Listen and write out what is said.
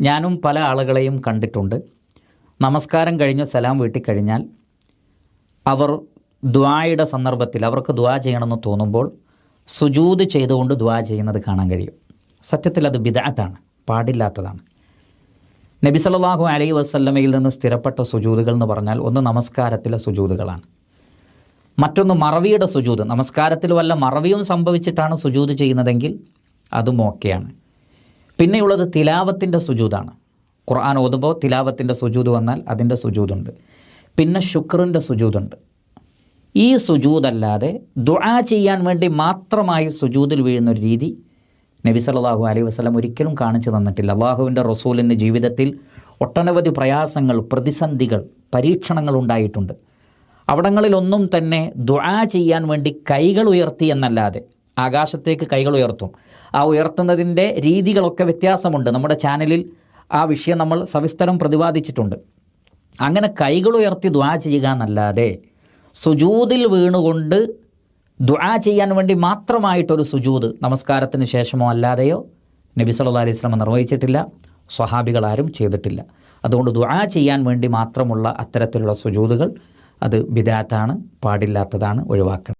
ഞാനും പല ആളുകളെയും കണ്ടിട്ടുണ്ട്. നമസ്കാരം കഴിഞ്ഞ് സലാം വീട്ടിക്കഴിഞ്ഞാൽ അവർ ദുആയുടെ സന്ദർഭത്തിൽ അവർക്ക് ദുആ ചെയ്യണമെന്ന് തോന്നുമ്പോൾ സുജൂദ് ചെയ്തുകൊണ്ട് ദുആ ചെയ്യുന്നത് കാണാൻ കഴിയും. സത്യത്തിൽ അത് ബിദ്അത്താണ്, പാടില്ലാത്തതാണ്. നബി സല്ലല്ലാഹു അലൈഹി വസല്ലമയിൽ നിന്ന് സ്ഥിരപ്പെട്ട സുജൂദുകൾ എന്ന് പറഞ്ഞാൽ ഒന്ന് നമസ്കാരത്തിലെ സുജൂദുകളാണ്, മറ്റൊന്ന് മറവിയുടെ സുജൂദ്. നമസ്കാരത്തിൽ വല്ല മറവിയും സംഭവിച്ചിട്ടാണ് സുജൂദ് ചെയ്യുന്നതെങ്കിൽ അതും ഓക്കെയാണ്. പിന്നെയുള്ളത് തിലാവത്തിൻ്റെ സുജൂദാണ്. ഖുർആൻ ഓതുമ്പോൾ തിലാവത്തിൻ്റെ സുജൂദ് വന്നാൽ അതിൻ്റെ സുജൂദുണ്ട്. പിന്നെ ശുക്റിൻ്റെ സുജൂദുണ്ട്. ഈ സുജൂദല്ലാതെ ദുആ ചെയ്യാൻ വേണ്ടി മാത്രമായി സുജൂദിൽ വീഴുന്നൊരു രീതി നബി സല്ലല്ലാഹു അലൈഹി വസല്ലം ഒരിക്കലും കാണിച്ചു തന്നിട്ടില്ല. അള്ളാഹുവിൻ്റെ റസൂലിൻ്റെ ജീവിതത്തിൽ ഒട്ടനവധി പ്രയാസങ്ങൾ, പ്രതിസന്ധികൾ, പരീക്ഷണങ്ങൾ ഉണ്ടായിട്ടുണ്ട്. അവിടങ്ങളിലൊന്നും തന്നെ ദുആ ചെയ്യാൻ വേണ്ടി കൈകൾ ഉയർത്തി എന്നല്ലാതെ, ആകാശത്തേക്ക് കൈകൾ ഉയർത്തും, ആ ഉയർത്തുന്നതിൻ്റെ രീതികളൊക്കെ വ്യത്യാസമുണ്ട്. നമ്മുടെ ചാനലിൽ ആ വിഷയം നമ്മൾ സവിസ്തരം പ്രതിപാദിച്ചിട്ടുണ്ട്. അങ്ങനെ കൈകൾ ഉയർത്തി ദുആ ചെയ്യുക എന്നല്ലാതെ സുജൂദിൽ വീണുകൊണ്ട് ദുആ ചെയ്യാൻ വേണ്ടി മാത്രമായിട്ടൊരു സുജൂദ് നമസ്കാരത്തിന് ശേഷമോ അല്ലാതെയോ നബി സല്ലല്ലാഹു അലൈഹി വസല്ലം നിർവഹിച്ചിട്ടില്ല, സ്വഹാബികളാരും ചെയ്തിട്ടില്ല. അതുകൊണ്ട് ദുആ ചെയ്യാൻ വേണ്ടി മാത്രമുള്ള അത്തരത്തിലുള്ള സുജൂദുകൾ അത് ബിദ്അത്താണ്, പാടില്ലാത്തതാണ്, ഒഴിവാക്കണം.